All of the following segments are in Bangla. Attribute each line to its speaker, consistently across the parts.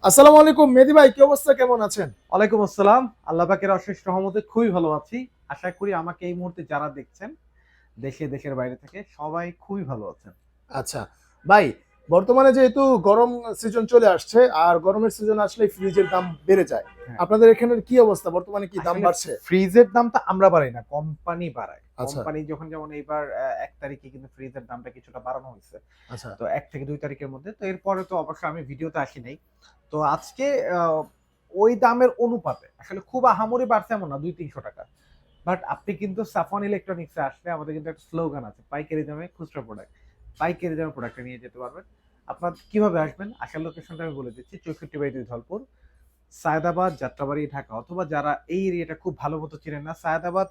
Speaker 1: আসসালামু আলাইকুম মেহেদী ভাই, কি অবস্থা, কেমন আছেন?
Speaker 2: ওয়ালাইকুম আসসালাম। আল্লাহ পাকের অশেষ রহমতে খুবই ভালো আছি। আশা করি আমাকে এই মুহূর্তে যারা দেখছেন, দেশে দেশের বাইরে থেকে সবাই খুবই ভালো আছেন।
Speaker 1: আচ্ছা ভাই, বর্তমানে যেহেতু গরম সিজন চলে আসছে আর গরমের সিজন আসলে ফ্রিজের দাম বেড়ে যায়।
Speaker 2: হ্যাঁ,
Speaker 1: আপনাদের এখানের কি অবস্থা, বর্তমানে কি দাম
Speaker 2: আসলে
Speaker 1: বাড়ছে?
Speaker 2: ফ্রিজের দামটা আমরা বাড়াই না, কোম্পানি বাড়ায়।
Speaker 1: আচ্ছা
Speaker 2: কোম্পানি যখন যেমন এইবার ১ তারিখে কিন্তু ফ্রিজের দামটা কিছুটা বাড়ানো হইছে।
Speaker 1: আচ্ছা।
Speaker 2: তো ১ থেকে ২ তারিখের মধ্যে। তো এরপরে তো অবশ্যই আমি ভিডিওতে আসি নাই। তো আজকে আ ওই দামের অনুপাতে আসলে খুব আহামরি বাড়ছে এমন না, ৳২০০-৩০০। বাট আপনি কিন্তু সাফওয়ান ইলেকট্রনিক্স এ আসলে আমাদের কিন্তু একটা স্লোগান আছে, পাইকারি দামে খুচরা প্রোডাক্ট। পাইকারি দামে প্রোডাক্টটা নিয়ে যেতে পারবেন। আপনার কিভাবে আসবেন? আসার লোকেশনটা আমি বলে দিচ্ছি। ৬৪/২ ধলপুর, সায়েদাবাদ, যাত্রাবাড়ি, ঢাকা। অথবা যারা এই এরিয়াটা খুব ভালো মতো চেনেন না, সায়েদাবাদ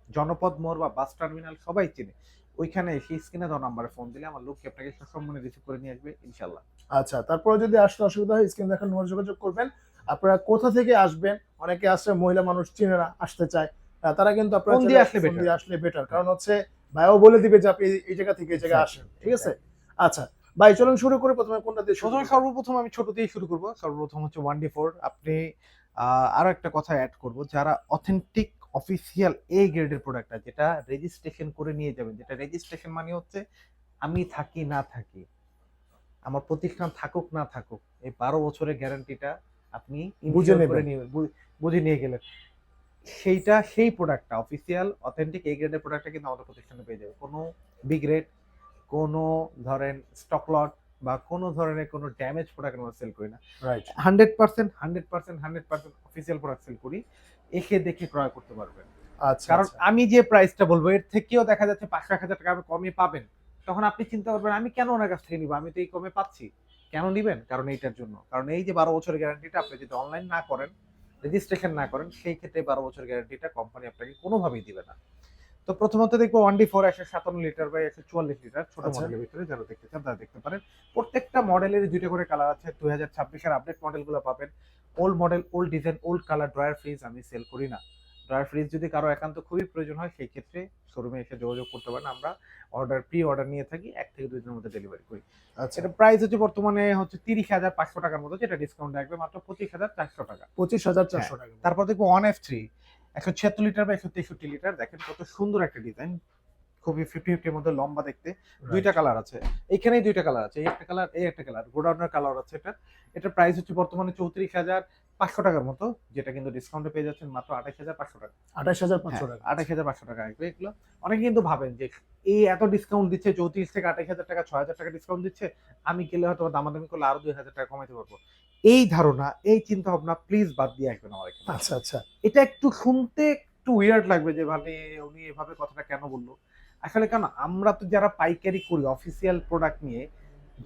Speaker 2: জনপদ মোড় বা বাস টার্মিনাল সবাই চেনে। ওইখানে এসে স্ক্রিনে দেওয়া নাম্বারে ফোন দিলে আমার লোক আপনাকে সসম্মানে রিসিভ করে নিয়ে আসবে ইনশাআল্লাহ।
Speaker 1: আচ্ছা, তারপরে যদি আসতে অসুবিধা হয় স্ক্রিন দেখার নম্বরে যোগাযোগ করবেন। আপনারা কোথা থেকে আসবেন, অনেকে আছে মহিলা মানুষ চিনে না, আসতে চায়, তারা কিন্তু আপনারা
Speaker 2: ফোন
Speaker 1: চাইলে
Speaker 2: দিয়ে আসলে
Speaker 1: ফোন
Speaker 2: বেটার।
Speaker 1: দিয়ে আসলে বেটার, কারণ হচ্ছে ভাইও বলে দিবে যে আপনি এই জায়গা থেকে এই জায়গায়
Speaker 2: এক্সাক্টলি,
Speaker 1: আসেন, ঠিক আছে?
Speaker 2: এক্সাক্টলি।
Speaker 1: আচ্ছা ভাই, চলুন শুরু করে, প্রথমে কোনটা দিয়ে শুরু
Speaker 2: প্রথমে
Speaker 1: করবেন?
Speaker 2: সর্বপ্রথম আমি ছোট দিয়েই শুরু করব। সর্বপ্রথম হচ্ছে 1D4। আপনি আরো একটা কথা এড করব। যারা অথেন্টিক অফিসিয়াল A গ্রেডের প্রোডাক্টটা যেটা রেজিস্ট্রেশন করে নিয়ে যাবেন। যেটা রেজিস্ট্রেশন মানে হচ্ছে আমি থাকি না থাকি, আমার প্রতিষ্ঠান থাকুক না থাকুক, এই ১২ বছরের গ্যারান্টিটা আপনি
Speaker 1: বুঝে
Speaker 2: ইনশিওর করে
Speaker 1: নেবেন।
Speaker 2: নিয়ে বুঝে নিয়ে গেলেন। সেই প্রোডাক্টটা অফিসিয়াল অথেন্টিক A গ্রেডের প্রোডাক্টটা কিন্তু আমাদের প্রতিষ্ঠানে পেয়ে যাবে। কোনো বি গ্রেড, কোনো ধরেন স্টক লট বা কোনো ধরনের কোনো ড্যামেজ প্রোডাক্ট আমরা সেল করি না।
Speaker 1: রাইট।
Speaker 2: 100% 100% 100% অফিসিয়াল প্রোডাক্ট সেল করি। এসে দেখে ক্রয় করতে পারবেন।
Speaker 1: আচ্ছা
Speaker 2: কারণ
Speaker 1: আচ্ছা।
Speaker 2: আমি যে প্রাইসটা বলবো এর থেকেও দেখা যাচ্ছে ৫০০-১০০০ টাকা আপনি কমে পাবেন। তখন আপনি চিন্তা করবেন আমি কেন ওনার কাছ থেকে নিবো? আমি তো এই কমে পাচ্ছি। কেন নিবেন? কারণ এইটার জন্য। কারণ এই যে ১২ বছরের গ্যারান্টিটা আপনি যদি অনলাইন না করেন, রেজিস্ট্রেশন না করেন, সেই ক্ষেত্রে ১২ বছরের গ্যারান্টিটা কোম্পানি আপনাকে কোনোভাবেই দিবে না। তো প্রথমত দেখবো 1D4 ১৫৭ লিটার বাই ১৪৪ লিটার ছোট
Speaker 1: আচ্ছা
Speaker 2: মডেলের ভিতরে যারা দেখতে চান তারা দেখতে পারেন। প্রত্যেকটা মডেলের ২ টা করে কালার আছে। ২০২৬ এর আপডেট মডেলগুলো পাবেন। Old model, old design, old colour drawer fridge আমি সেল করি না। ড্রয়ার ফ্রিজ যদি কারো একান্ত খুবই প্রয়োজন হয় সেই ক্ষেত্রে শোরুমে এসে যোগাযোগ করতে পারেন। আমরা প্রি অর্ডার নিয়ে থাকি। ১ থেকে ২ দিনের মধ্যে ডেলিভারি করি।
Speaker 1: আচ্ছা।
Speaker 2: এটার প্রাইস হচ্ছে বর্তমানে হচ্ছে ৳৩০,৫০০ টাকার মতো, যেটা ডিসকাউন্ট থাকবে মাত্র ৳২৫,৪০০ টাকা। হ্যাঁ,
Speaker 1: 25,400 টাকা।
Speaker 2: তারপর দেখবো 1F3 ১৭৬ লিটার বা ১৬৩ লিটার। দেখেন কত সুন্দর একটা ডিজাইন। খুবই 50-50 এর মধ্যে লম্বা দেখতে। ২ টা
Speaker 1: রাইট।
Speaker 2: কালার আছে। এখানেই ২ টা কালার আছে। এই একটা কালার, এই একটা কালার। গোডাউনের কালার আছে এটা। এটার প্রাইস হচ্ছে বর্তমানে ৳৩৪,৫০০ টাকার মতো, যেটা কিন্তু ডিসকাউন্টে পেয়ে যাচ্ছেন মাত্র ৳২৮,৫০০ টাকা। হ্যাঁ,
Speaker 1: 28,500 টাকা।
Speaker 2: ৳২৮,৫০০ টাকা আসবে এগুলো। অনেকে কিন্তু ভাবেন যে এই এত ডিসকাউন্ট দিচ্ছে, ৩৪ থেকে ৳২৮,০০০ ৳৬,০০০ টাকা ডিসকাউন্ট দিচ্ছে। আমি গেলে হয়তো দামাদামি করলে আরো ৳২,০০০ টাকা কমাইতে পারবো। এই ধারণা, এই চিন্তা ভাবনা প্লিজ বাদ দিয়ে আসবেন আমার এখানে।
Speaker 1: আচ্ছা আচ্ছা।
Speaker 2: এটা একটু শুনতে একটু উইয়ার্ড লাগবে যে মানে উনি এভাবে কথাটা কেন বলল? আসলে কেন আমরা তো যারা পাইকারি করি অফিসিয়াল প্রোডাক্ট নিয়ে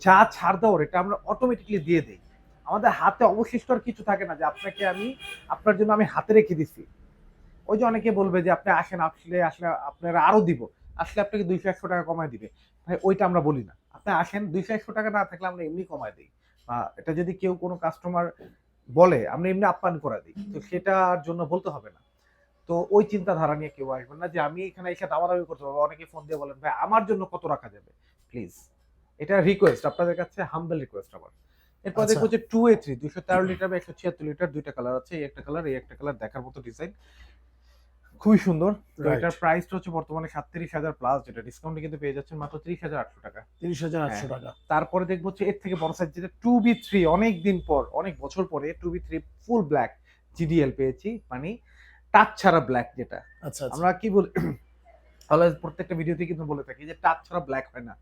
Speaker 2: যা ছাড় দেওয়ার এটা আমরা অটোমেটিক্যালি দিয়ে দেই। আমাদের হাতে অবশিষ্ট আর কিছু থাকে না যে আপনাকে আমি আপনার জন্য আমি হাতে রেখে দিছি। ওই যে অনেকে বলবে যে আপনি আসেন, আসলে আপনারা আরো দিব। আসলে আপনাকে ৳২০০-১০০ টাকা কমায় দিবে। ভাই ওইটা আমরা বলি না। আপনি আসেন, ৳২০০-১০০ টাকা না থাকলে আমরা এমনি কমায় দেই। এটা যদি কেউ কোনো কাস্টমার বলে আমরা এমনি আপ্যায়ন করে দিই। তো সেটার জন্য বলতে হবে না। তো ওই চিন্তাধারা নিয়ে কেউ আসবেন না যে আমি এখানে এসে দামাদামি করতে পারবো। অনেকে ফোন দিয়ে বলেন, "ভাই আমার জন্য কত রাখা যাবে?" প্লিজ। এটা রিকোয়েস্ট, আপনাদের কাছে হাম্বল রিকোয়েস্ট আমার। এরপর
Speaker 1: আচ্ছা।
Speaker 2: দেখবো যে 2A3 ২১৩ লিটার বা ১৭৬ লিটার ২ টা কালার আছে। এই একটা কালার, এই একটা কালার দেখার মতো ডিজাইন। খুবই সুন্দর। তো
Speaker 1: রাইট।
Speaker 2: এটার প্রাইসটা হচ্ছে বর্তমানে ৩৭,০০০ প্লাস, যেটা ডিসকাউন্টে কিন্তু পেয়ে যাচ্ছেন মাত্র ৳৩০,৮০০ টাকা। হ্যাঁ।
Speaker 1: 30,800 টাকা।
Speaker 2: তারপরে দেখবো হচ্ছে এর থেকে বড় সাইজ যেটা 2B3, অনেক দিন পর, অনেক বছর পরে 2B3 ফুল ব্লাক GDL পেয়েছি। মানে টাচ ছাড়া ব্লাক যেটা।
Speaker 1: আচ্ছা আচ্ছা।
Speaker 2: আমরা কি বলি অলওয়েজ প্রত্যেকটা ভিডিওতে কিন্তু বলে থাকি যে টাচ ছাড়া ব্লাক হয় না।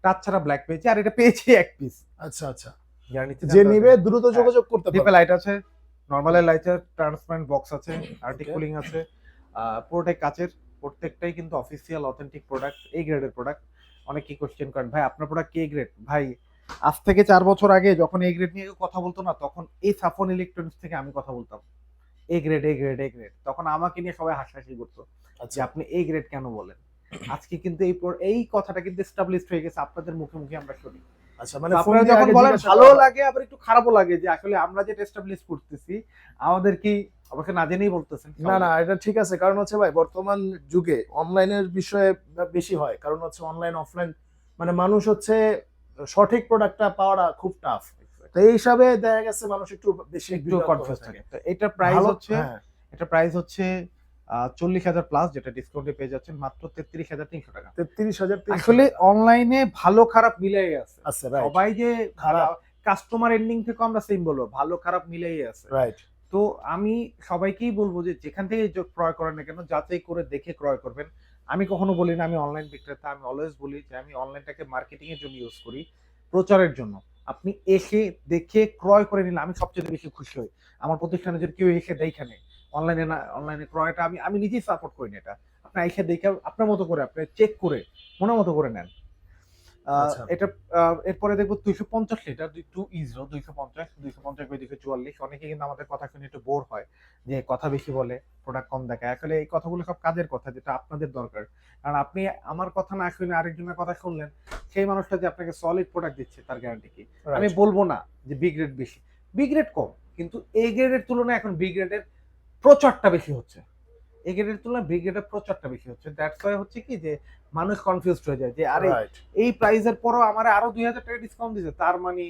Speaker 2: টাচ ছাড়া ব্লাক পেয়েছি আর এটা পেয়েছি ১ পিস।
Speaker 1: আচ্ছা আচ্ছা।
Speaker 2: যারা নিতে চান
Speaker 1: যে
Speaker 2: তারা
Speaker 1: নিবে
Speaker 2: নিতে
Speaker 1: দ্রুত
Speaker 2: হ্যাঁ,
Speaker 1: যোগাযোগ করতে
Speaker 2: ডিপে
Speaker 1: পারবে।
Speaker 2: লাইট আছে, নরমালের লাইট আছে, ট্রান্সপারেন্ট বক্স আছে, আর্টিক
Speaker 1: ওকে।
Speaker 2: কুলিং আছে। পুরোটাই কাচের। প্রত্যেকটাই কিন্তু অফিসিয়াল অথেন্টিক প্রোডাক্ট, A গ্রেডের প্রোডাক্ট। অনেকেই কোয়েশ্চেন করেন, "ভাই আপনার প্রোডাক্ট কি A গ্রেড?" ভাই আজ থেকে ৪ বছর আগে যখন A গ্রেড নিয়ে কেউ কথা বলতো না, তখন এই সাফন ইলেকট্রনিক্স থেকে আমি কথা বলতাম। A grade, A grade, A grade. তখন আমাকে নিয়ে সবাই হাসাহাসি করত। যে
Speaker 1: আচ্ছা।
Speaker 2: আপনি A গ্রেড কেন বলেন? আজকে কিন্তু এই কথাটা কিন্তু এস্টাবলিশড হয়ে গেছে, আপনাদের মুখে, মুখে আমরা শুনি।
Speaker 1: আচ্ছা,
Speaker 2: তো
Speaker 1: মানে ফোন
Speaker 2: আপনারা
Speaker 1: দিয়ে
Speaker 2: যখন
Speaker 1: আগে
Speaker 2: বলেন
Speaker 1: জিজ্ঞাসা করা
Speaker 2: ভালোও
Speaker 1: হয়।
Speaker 2: লাগে আবার একটু খারাপও লাগে যে আসলে আমরা যেটা এস্টাবলিশ করতেছি আমাদের কি অবশ্য না জেনেই বলতেছেন
Speaker 1: না না,
Speaker 2: স্বাভাবিক।
Speaker 1: এটা ঠিক আছে, কারণ হচ্ছে ভাই বর্তমান যুগে অনলাইনের বিষয়ে বেশি হয়, কারণ হচ্ছে অনলাইন অফলাইন মানে মানুষ হচ্ছে সঠিক প্রোডাক্টটা পাওয়াটা খুব টাফ। তো এই হিসাবে দেখা গেছে মানুষ একটু বেশি
Speaker 2: একটু
Speaker 1: বিভ্রান্ত
Speaker 2: কনফিউজ
Speaker 1: হয়ে
Speaker 2: থাকে। তো এটার প্রাইস
Speaker 1: ভালো-
Speaker 2: হচ্ছে
Speaker 1: হ্যাঁ,
Speaker 2: এটা প্রাইস হচ্ছে 40,000 প্লাস, যেটা ডিসকাউন্টে পেয়ে যাচ্ছেন মাত্র 33,300 টাকা।
Speaker 1: 33,300
Speaker 2: আসলে অনলাইনে ভালো খারাপ মিলাই আছে।
Speaker 1: আছে, রাইট
Speaker 2: সবাই যে
Speaker 1: খারাপ,
Speaker 2: কাস্টমার এন্ডিং থেকে আমরা সেম বলবো, ভালো খারাপ মিলাই আছে।
Speaker 1: রাইট
Speaker 2: তো আমি সবাইকেই বলবো যে যেখান থেকে ক্রয় করেন না কেন, যাচাই করে দেখে ক্রয় করবেন। আমি কখনো বলি না আমি অনলাইন বিক্রেতা, আমি অলওয়েজ বলি যে আমি অনলাইনটাকে মার্কেটিং এর জন্য ইউজ করি, প্রচারের জন্য। আপনি এসে দেখে ক্রয় করে নিলে আমি সবচেয়ে বেশি খুশি হই। আমার প্রতিষ্ঠানে যদি কেউ এসে দেখে নেয়, অনলাইনে না, অনলাইনে ক্রয়টা আমি আমি নিজেই সাপোর্ট করি না এটা। আপনি এসে দেখে আপনার মতো করে আপনি চেক করে মনের মতো করে নেন।
Speaker 1: আচ্ছা।
Speaker 2: এটা এরপরে দেখবো 250 লিটার 2E0 250 244। অনেকে কিন্তু আমাদের কথা শুনে একটু বোর হয় যে কথা বেশি বলে, প্রোডাক্ট কম দেখায়। আসলে এই কথাগুলো সব কাজের কথা, যেটা আপনাদের দরকার। কারণ আপনি আমার কথা না শুনে আরেকজনের কথা শুনলেন, সেই মানুষটা যে আপনাকে সলিড প্রোডাক্ট দিচ্ছে তার গ্যারান্টি কি? আমি বলবো না যে বি গ্রেড বেশি, বি গ্রেড কম, কিন্তু এ গ্রেডের তুলনায় এখন বি গ্রেডের প্রচারটা বেশি হচ্ছে। এ গ্রেডের তুলনায় বি গ্রেডের প্রচারটা বেশি হচ্ছে। দ্যাটস ওয়াই হচ্ছে কি যে মানুষ কনফিউজড হয়ে যায় যে আরে
Speaker 1: রাইট
Speaker 2: এই প্রাইসের পরও আমার আরো 2,000 টাকা ডিসকাউন্ট দিছে, তার মানে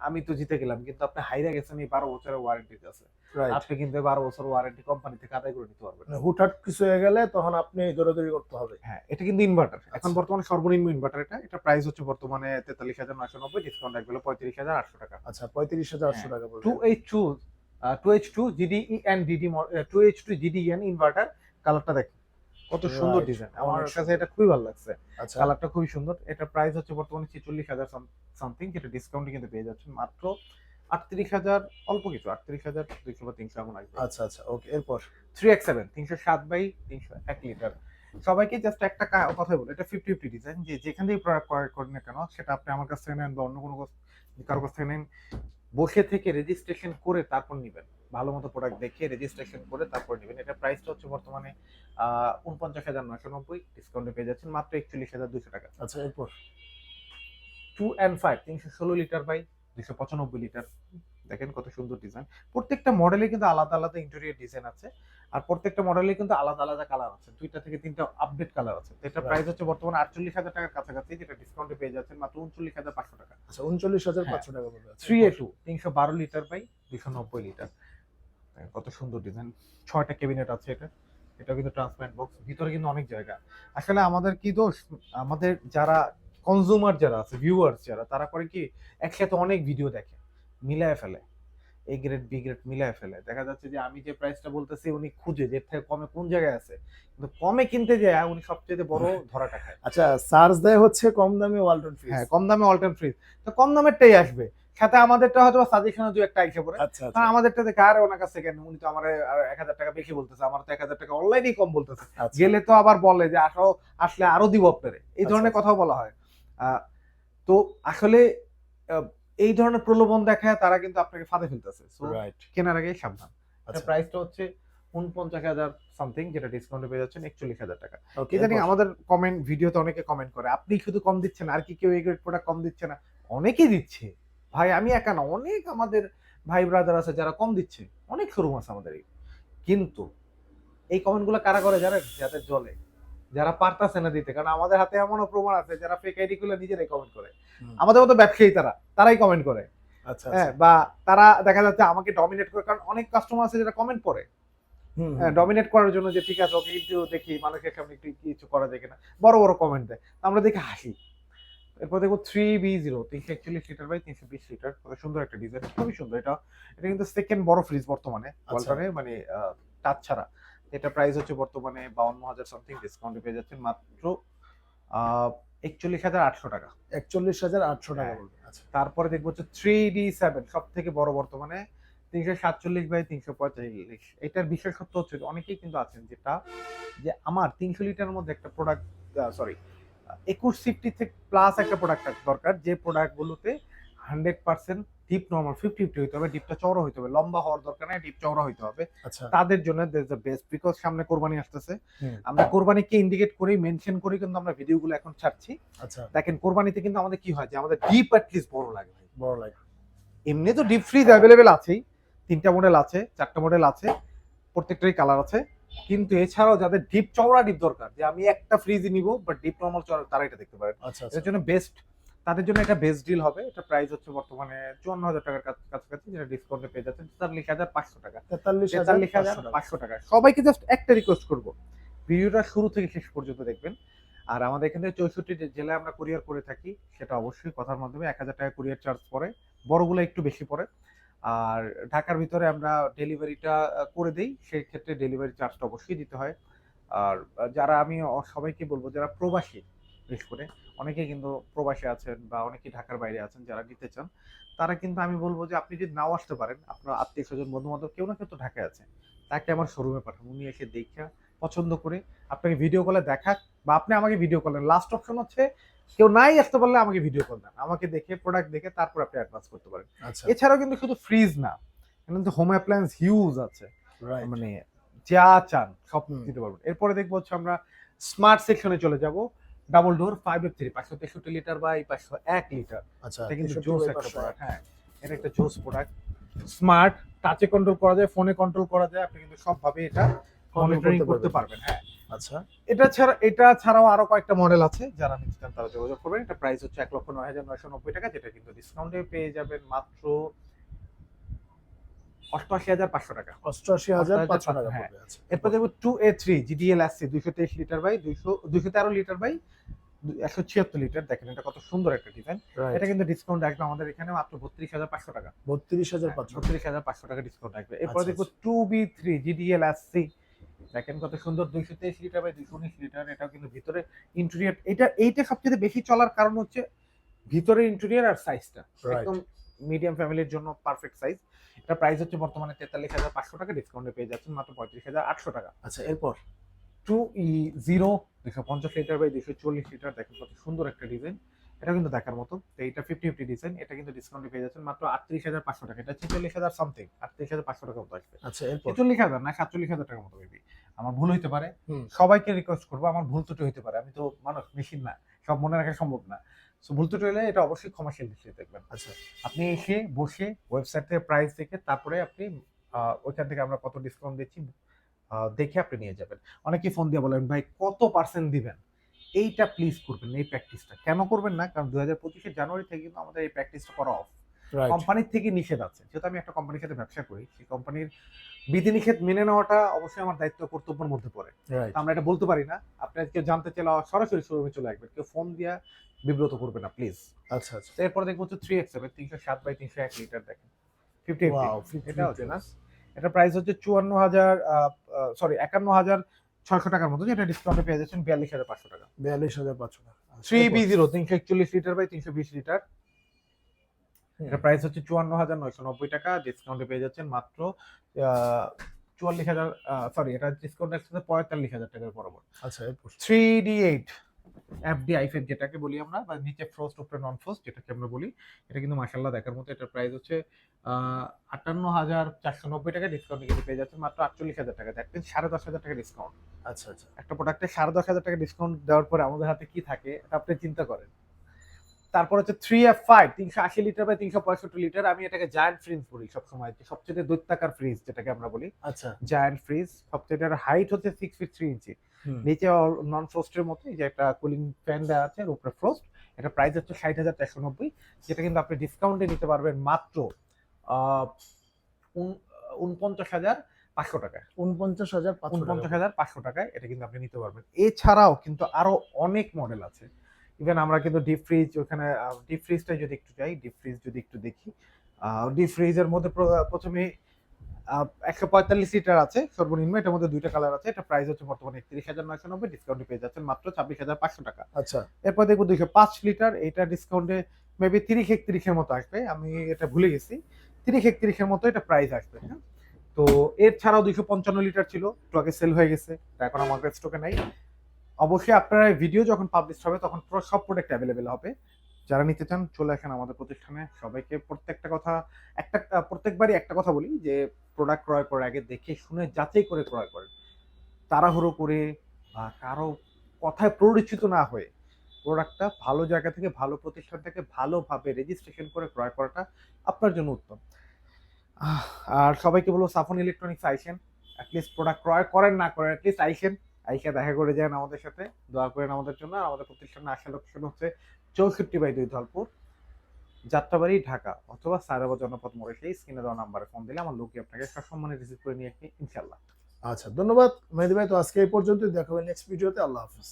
Speaker 2: আমি তো জিতে গেলাম। কিন্তু আপনি হাইরা গেছেন এই 12 বছরের ওয়ারেন্টি আছে।
Speaker 1: রাইট
Speaker 2: আপনি কিন্তু 12 বছর ওয়ারেন্টি কোম্পানি থেকে আদায় করে নিতে পারবেন।
Speaker 1: হুটহাট কিছু হয়ে গেলে তখন আপনি দৌড়াদৌড়ি করতে হবে।
Speaker 2: হ্যাঁ, এটা কিন্তু ইনভার্টার। এখন
Speaker 1: আচ্ছা।
Speaker 2: বর্তমানে সর্বনিম্ন ইনভার্টার এটা। এটা প্রাইস হচ্ছে বর্তমানে 43,990, ডিসকাউন্ট একবেলা 35,800 টাকা।
Speaker 1: আচ্ছা 35,800
Speaker 2: হ্যাঁ,
Speaker 1: টাকা বলবেন।
Speaker 2: 2H2 GDEN DD 2H2 GDEN inverter. কালারটা দেখেন কত সুন্দর
Speaker 1: Right,
Speaker 2: ডিজাইন। আমার
Speaker 1: অনেক
Speaker 2: কাছে এটা খুবই ভালো লাগছে।
Speaker 1: আচ্ছা
Speaker 2: কালারটা খুবই সুন্দর। এটা প্রাইস হচ্ছে বর্তমানে 46,000 সামথিং, যেটা ডিসকাউন্টে কিন্তু পেয়ে যাচ্ছেন মাত্র 38,000, অল্প কিছু 38,200 বা 300 এমন আসবে।
Speaker 1: আচ্ছা আচ্ছা ওকে এরপর
Speaker 2: 3X7 307/300 1 লিটার। সবাইকে জাস্ট একটা কথা বলি, এটা 50-50 ডিজাইন, যে যেখান থেকে প্রোডাক্ট ক্রয় করেন না কেন, সেটা আপনি আমার কাছ থেকে নেন বা অন্য কোনো কারো কাছ থেকে নেন, বসে থেকে রেজিস্ট্রেশন করে তারপর নিবেন। ভালো মতো প্রোডাক্ট দেখে রেজিস্ট্রেশন করে তারপর নিবেন। এটা প্রাইসটা হচ্ছে বর্তমানে 49,990, ডিসকাউন্টে পেয়ে যাচ্ছেন মাত্র 41,200 টাকা।
Speaker 1: আচ্ছা এরপর
Speaker 2: 2N5 316 লিটার বাই 295 লিটার। দেখেন কত সুন্দর ডিজাইন। প্রত্যেকটা মডেলে কিন্তু আলাদা আলাদা ইন্টেরিয়র ডিজাইন আছে, আর প্রত্যেকটা মডেলে কিন্তু আলাদা আলাদা কালার আছে, 2টা থেকে 3টা আপডেট কালার আছে। তো এটা প্রাইস হচ্ছে বর্তমানে 48,000 টাকার কাছাকাছি, যেটা ডিসকাউন্টে পেয়ে যাচ্ছেন মাত্র 39,500 টাকা।
Speaker 1: আচ্ছা 39,500 টাকা বলবেন।
Speaker 2: 3A2 312 litre by 290 litre. কত সুন্দর ডিজাইন, 6টা ক্যাবিনেট আছে এটা। এটা কিন্তু ট্রান্সপারেন্ট বক্স, ভিতরে কিন্তু অনেক জায়গা। আসলে আমাদের কি দোষ, আমাদের যারা কনজিউমার যারা আছে, ভিউয়ার্স যারা, তারা করে কি একসাথে অনেক ভিডিও দেখে, মিলায় ফেলে, এ গ্রেড বি গ্রেড মিলায় ফেলে। দেখা যাচ্ছে যে আমি যে প্রাইসটা বলতেছি উনি খুঁজে যে এর থেকে কমে কোন জায়গায় আছে, কিন্তু কমে কিনতে যায় উনি সবচেয়ে বড় ধরাটা খায়।
Speaker 1: আচ্ছা চার্জ দেয় হচ্ছে কম দামে ওয়ালটন ফ্রিজ।
Speaker 2: হ্যাঁ, কম দামে অল্টারনেট ফ্রিজ, তো কম দামেরটাই আসবে, সাথে আমাদেরটা হয়তো সাজেশনে দুই একটা আইসা পড়ে।
Speaker 1: আচ্ছা আচ্ছা
Speaker 2: কারণ আমাদেরটা দেখে আরে ওনার কাছে কেন, উনি তো আমার 1,000 টাকা বেশি বলতেছে, আমার তো 1,000 টাকা অনলাইনেই কম বলতেছে,
Speaker 1: আচ্ছা
Speaker 2: গেলে তো আবার বলে যে আসলে আরো দিব আপনারে, এই ধরনের
Speaker 1: আচ্ছা।
Speaker 2: কথাও বলা হয়। তো আসলে আহ, এই ধরনের প্রলোভন দেখায় তারা কিন্তু আপনাকে ফাঁদে ফেলতেছে। সো
Speaker 1: রাইট
Speaker 2: কেনার আগে সাবধান। এটা
Speaker 1: আচ্ছা
Speaker 2: প্রাইসটা হচ্ছে 49,000 সামথিং, যেটা ডিসকাউন্টে পেয়ে যাচ্ছেন 41,000 টাকা।
Speaker 1: ওকে
Speaker 2: ইদানিং আমাদের কমেন্ট ভিডিওতে অনেকে কমেন্ট করে আপনি শুধু কম দিচ্ছেন, আর কি কেউ এই গ্রেড প্রোডাক্ট কম দিচ্ছে না? অনেকেই দিচ্ছে ভাই, আমি একা না, অনেক আমাদের ভাই ব্রাদার আছে যারা কম দিচ্ছে, অনেক শোরুম আছে আমাদের। কিন্তু এই কমেন্ট গুলো কারা করে জানেন? যাদের জলে, যারা পারতাছে না দিতে। কারণ আমাদের হাতে এমনও প্রমাণ আছে যারা ফেক আইডি গুলো নিজেরাই কমেন্ট করে। আমাদের মতো ব্যবসায়ী তারাই কমেন্ট করে।
Speaker 1: আচ্ছা
Speaker 2: হ্যাঁ, বা তারা দেখা যাচ্ছে আমাকে ডমিনেট করে, কারণ অনেক কাস্টমার আছে যারা কমেন্ট করে ডমিনেট করার জন্য, যে ঠিক আছে ওকে একটু দেখি মানুষের সামনে একটু কিছু করা যায় কিনা, বড় বড় কমেন্ট দেয়, আমরা দেখে হাসি। এরপর দেখবো 3B0 341 লিটার বাই 320 লিটার, কত সুন্দর একটা ডিজাইন, খুবই সুন্দর। এটা কিন্তু সেকেন্ড বড় ফ্রিজ বর্তমানে ওয়ালটনে, মানে টাচ ছাড়া। এটা প্রাইস হচ্ছে বর্তমানে 52,000 সামথিং, ডিসকাউন্টে পেয়ে যাচ্ছেন মাত্র 41,800 টাকা।
Speaker 1: 41,800 টাকা
Speaker 2: হ্যাঁ।
Speaker 1: বলবেন। আচ্ছা
Speaker 2: তারপরে দেখবো হচ্ছে 3D7, সব থেকে বড় বর্তমানে 347/345। এটার বিশেষত্ব হচ্ছে অনেকেই কিন্তু আছেন যেটা, যে আমার 300 লিটারের মধ্যে একটা প্রোডাক্ট, সরি 21 থেকে প্লাস একটা প্রোডাক্ট দরকার, যে প্রোডাক্ট গুলোতে 100% ডিপ নরমাল 50-50 হইতে হবে, ডিপটা চওড়া হইতে হবে, লম্বা হওয়ার দরকার নাই, ডিপ চওড়া হইতে হবে।
Speaker 1: আচ্ছা
Speaker 2: তাদের জন্য দিস দ্য বেস্ট, বিকজ সামনে কোরবানি আসতেছে।
Speaker 1: হুম,
Speaker 2: আমরা কোরবানিকে ইন্ডিকেট করি, মেনশন করি, কিন্তু আমরা ভিডিওগুলো এখন ছাড়ছি।
Speaker 1: আচ্ছা
Speaker 2: দেখেন কোরবানিতে কিন্তু আমাদের কি হয়, যে আমাদের ডিপ অ্যাটলিস্ট বড় লাগে ভাই।
Speaker 1: বড় লাগে।
Speaker 2: এমনি তো ডিপ ফ্রিজ অ্যাভেলেবেল আছেই, 3টা মডেল আছে, 4টা মডেল আছে, প্রত্যেকটারই কালার আছে। কিন্তু এছাড়াও যাদের ডিপ চওড়া ডিপ দরকার, যে আমি একটা ফ্রিজ নিব বাট ডিপ নরমাল চওড়া, তারা এটা দেখতে পারেন।
Speaker 1: আচ্ছা
Speaker 2: এর
Speaker 1: আচ্ছা
Speaker 2: জন্য বেস্ট। তাদের জন্য এটা বেস্ট ডিল হবে। এটা প্রাইস হচ্ছে বর্তমানে 54,000 টাকার কাছাকাছি, যেটা ডিসকাউন্টে পেয়ে যাচ্ছেন 43,500 টাকা। 43,500 টাকা। সবাইকে জাস্ট একটা রিকোয়েস্ট করব, ভিডিওটা শুরু থেকে শেষ পর্যন্ত দেখবেন। আর আমাদের এখান থেকে 64 জেলায় আমরা কুরিয়ার করে থাকি, সেটা অবশ্যই কথার মাধ্যমে 1,000 টাকা কুরিয়ার চার্জ পড়ে, বড়গুলো একটু বেশি পড়ে। আর ঢাকার ভিতরে আমরা ডেলিভারিটা করে দেই, সেই ক্ষেত্রে ডেলিভারি চার্জটা অবশ্যই দিতে হয়। আর যারা আমি সবাইকে বলবো যারা প্রবাসী, বিশেষ করে অনেকেই কিন্তু প্রবাসী আছেন বা অনেকেই ঢাকার বাইরে আছেন, যারা নিতে চান তারা কিন্তু আমি বলবো যে আপনি যদি নাও আসতে পারেন, আপনার আত্মীয় স্বজন বন্ধু বান্ধব কেউ না কেউ তো ঢাকায় আছে, তাকে আমার শোরুমে পাঠান, উনি এসে দেখা পছন্দ করে আপনাকে ভিডিও কলে দেখাক বা আপনি আমাকে ভিডিও কলেন। লাস্ট অপশন হচ্ছে কেউ নাই আসতে পারলে আমাকে ভিডিও কল দেন, আমাকে দেখে প্রোডাক্ট দেখে তারপর আপনি অ্যাডভান্স করতে পারেন।
Speaker 1: আচ্ছা,
Speaker 2: এছাড়াও কিন্তু শুধু ফ্রিজ না, কিন্তু হোম অ্যাপ্লায়েন্স হিউজ আছে,
Speaker 1: রাইট।
Speaker 2: মানে যা চান সব
Speaker 1: হুম।
Speaker 2: দিতে পারবেন। এরপরে দেখবো হচ্ছে আমরা স্মার্ট সেকশনে চলে যাব। Double door 5F3 563 litre by 501 litre.
Speaker 1: আচ্ছা,
Speaker 2: এটা কিন্তু
Speaker 1: 63
Speaker 2: জোস
Speaker 1: বাই
Speaker 2: একটা
Speaker 1: 501
Speaker 2: প্রোডাক্ট। হ্যাঁ, এটা একটা জোস প্রোডাক্ট। স্মার্ট, টাচে কন্ট্রোল করা যায়, ফোনে কন্ট্রোল করা যায়, আপনি কিন্তু সবভাবে এটা মনিটরিং করতে পারবেন। হ্যাঁ,
Speaker 1: আচ্ছা,
Speaker 2: এটা ছাড়াও আরো কয়েকটা মডেল আছে, যারা নিতে চান তারা যোগাযোগ করবেন। এটা প্রাইস হচ্ছে 1,09,990 টাকা, যেটা কিন্তু ডিসকাউন্টে পেয়ে যাবেন মাত্র 88,500 টাকা।
Speaker 1: 88,500 টাকা
Speaker 2: হ্যাঁ।
Speaker 1: পড়বে। আচ্ছা,
Speaker 2: এরপর দেখবো 2A3 GDL SC 223 litre by 213 litre by 176 litre. দেখেন এটা কত সুন্দর একটা ডিজাইন।
Speaker 1: রাইট।
Speaker 2: এটা কিন্তু ডিসকাউন্ট আসবে আমাদের এখানে মাত্র 32,500 টাকা।
Speaker 1: 32,500
Speaker 2: 32,500 টাকা ডিসকাউন্ট আসবে। এরপর
Speaker 1: আচ্ছা,
Speaker 2: দেখবো 2B3 GDL SC, দেখেন কত সুন্দর 223 লিটার বাই 219 লিটার। এটাও কিন্তু ভিতরে ইন্টেরিয়র, এইটা সবচেয়ে বেশি চলার কারণ হচ্ছে ভিতরে ইন্টেরিয়র আর সাইজটা
Speaker 1: রাইট।
Speaker 2: একদম মিডিয়াম ফ্যামিলির জন্য পারফেক্ট সাইজ। এটা প্রাইস হচ্ছে বর্তমানে 43,500 টাকা, ডিসকাউন্টে পেয়ে যাচ্ছেন মাত্র 35,800 টাকা।
Speaker 1: আচ্ছা, এরপর
Speaker 2: 2E0 250 লিটার বাই 240 লিটার, দেখেন কত সুন্দর একটা ডিজাইন। এটা কিন্তু দেখার মতো। তো এটা 50-50 ডিজাইন, এটা কিন্তু ডিসকাউন্টে পেয়ে যাচ্ছেন মাত্র 38,500 টাকা। এটা 46,000 সামথিং, 38,500 টাকা মতো আসবে।
Speaker 1: আচ্ছা, এরপর
Speaker 2: 46,000 না 47,000 টাকার মতো মেবি। আমার ভুল হইতে পারে।
Speaker 1: হুম।
Speaker 2: সবাইকে রিকোয়েস্ট করবো, আমার ভুল ত্রুটি হইতে পারে, আমি তো মানুষ, মেশিন না, সব মনে রাখা সম্ভব না। সো ভুল ত্রুটি হলে এটা অবশ্যই ক্ষমাশীল দৃষ্টিতে দেখবেন।
Speaker 1: আচ্ছা,
Speaker 2: আপনি এসে বসে ওয়েবসাইট থেকে প্রাইস দেখে তারপরে আপনি ওইখান থেকে আমরা কত ডিসকাউন্ট দিচ্ছি দেখে আপনি নিয়ে যাবেন। অনেকেই ফোন দিয়ে বলেন ভাই কত পার্সেন্ট দিবেন, এইটা প্লিজ করবেন এই প্র্যাকটিসটা। কেন করবেন না, কারণ 2025 জানুয়ারি থেকে কিন্তু আমাদের এই প্র্যাকটিসটা করা অফ।
Speaker 1: রাইট।
Speaker 2: কোম্পানির থেকে নিষেধ আছে, যেহেতু আমি একটা কোম্পানির সাথে ব্যবসা করি, সেই কোম্পানির বিধিনিষেধ মেনে নেওয়াটা অবশ্যই আমার দায়িত্ব কর্তব্যের মধ্যে পড়ে।
Speaker 1: রাইট।
Speaker 2: তো আমরা এটা বলতে পারি না। আপনার কেউ জানতে চাইলে সরাসরি শোরুমে চলে আসবেন, কেউ ফোন দিয়া বিব্রত করবে না প্লিজ।
Speaker 1: আচ্ছা, আচ্ছা,
Speaker 2: এরপরে দেখবো হচ্ছে 3X7 307 বাই 301 লিটার, দেখেন 50
Speaker 1: ওয়াও,
Speaker 2: এটা হচ্ছে না, এটা প্রাইস হচ্ছে 51,600 টাকার মতো, যেটা ডিসকাউন্টে পেয়ে যাচ্ছেন 42,500 টাকা।
Speaker 1: 42,500 টাকা।
Speaker 2: 3B0 341 লিটার বাই 320 লিটার,
Speaker 1: হুম।
Speaker 2: এটা প্রাইস হচ্ছে 54,990 টাকা, ডিসকাউন্টে পেয়ে যাচ্ছেন মাত্র 44,000, সরি এটা ডিসকাউন্ট আসছে 45,000 টাকার বরাবর।
Speaker 1: আচ্ছা, এরপর
Speaker 2: 3D8 FD-IFF যেটাকে বলি আমরা, বা নিচে ফ্রস্ট উপরে নন ফ্রস্ট যেটাকে আমরা বলি, এটা কিন্তু মাশাআল্লাহ দেখার মতো। এটার প্রাইস হচ্ছে 58,490 টাকা, ডিসকাউন্টে কিন্তু পেয়ে যাচ্ছেন মাত্র 48,000 টাকা। দেখবেন 10,500 টাকা ডিসকাউন্ট।
Speaker 1: আচ্ছা, আচ্ছা,
Speaker 2: একটা প্রোডাক্টে 10,500 টাকা ডিসকাউন্ট দেওয়ার পরে আমাদের হাতে কি থাকে এটা আপনি চিন্তা করেন। তারপর হচ্ছে 3F5 380 লিটার বাই 365 লিটার, আমি এটাকে জায়ান্ট ফ্রিজ বলি সবসময়, যে সবচেয়ে দৈত্যাকার ফ্রিজ যেটাকে আমরা বলি
Speaker 1: আচ্ছা,
Speaker 2: জায়ান্ট ফ্রিজ। সবচেয়ে এটার হাইট হচ্ছে 6 ফিট 3 ইঞ্চি,
Speaker 1: হুম।
Speaker 2: নিচে নন ফ্রস্টের মতো যে একটা কুলিং ফ্যান দেওয়া আছে, আর উপরে ফ্রস্ট। এটা প্রাইস হচ্ছে 60,490, যেটা কিন্তু আপনি ডিসকাউন্টে নিতে পারবেন মাত্র 49,500 টাকায়।
Speaker 1: 49,500 টাকা।
Speaker 2: 49,500 টাকায় এটা কিন্তু আপনি নিতে পারবেন। এছাড়াও কিন্তু আরো অনেক মডেল আছে। ইভেন আমরা কিন্তু ডিপ ফ্রিজ, ওখানে ডিপ ফ্রিজটা যদি একটু যাই, ডিপ ফ্রিজ যদি একটু দেখি, ডিপ ফ্রিজের মধ্যে প্রথমে 145 লিটার আছে সর্বনিম্ন, এটার মধ্যে দুইটা কালার আছে। এটা প্রাইস হচ্ছে বর্তমানে 31,990, ডিসকাউন্টে পেয়ে যাচ্ছেন মাত্র 26,500 টাকা।
Speaker 1: আচ্ছা,
Speaker 2: এরপর দেখবো 205 লিটার, এটা ডিসকাউন্টে মেবি 30-31 এর মতো আসবে, আমি এটা ভুলে গেছি। 30-31 এর মতো এটা প্রাইস আসবে। হ্যাঁ, তো এর ছাড়াও 255 লিটার ছিল, স্টকে সেল হয়ে গেছে, এটা এখন আমাদের স্টকে নাই। অবশ্যই আপনারা ভিডিও যখন পাবলিশ হবে তখন পুরো সব প্রোডাক্ট অ্যাভেলেবেল হবে। যারা নিতে চান চলে আসেন আমাদের প্রতিষ্ঠানে। সবাইকে প্রত্যেকবারই একটা কথা বলি যে প্রোডাক্ট ক্রয় করার আগে দেখে শুনে যাচাই করে ক্রয় করেন। তাড়াহুড়ো করে বা কারো কথায় প্ররোচিত না হয়ে প্রোডাক্টটা ভালো জায়গা থেকে, ভালো প্রতিষ্ঠান থেকে ভালোভাবে রেজিস্ট্রেশন করে ক্রয় করাটা আপনার জন্য উত্তম। আর সবাইকে বলবো সাফন ইলেকট্রনিক্স আইসেন, অ্যাটলিস্ট প্রোডাক্ট ক্রয় করেন না করেন, অ্যাটলিস্ট আইসেন, আইসা দেখা করে যান আমাদের সাথে, দোয়া করেন আমাদের জন্য। আর আমাদের প্রতিষ্ঠানে আসার লোকেশন হচ্ছে 64/2 ধলপুর, যাত্রাবাড়ি, ঢাকা, অথবা সায়দাবাদ জনপথ মোড়ে সেই স্ক্রিনে দেওয়া নাম্বারে ফোন দিলে আমার লোকই আপনাকে সসম্মানে রিসিভ করে নিয়ে আসবে ইনশাল্লাহ।
Speaker 1: আচ্ছা, ধন্যবাদ মেহেদী ভাই। তো আজকে এই পর্যন্ত, দেখা হবে নেক্সট ভিডিওতে। আল্লাহ হাফিজ।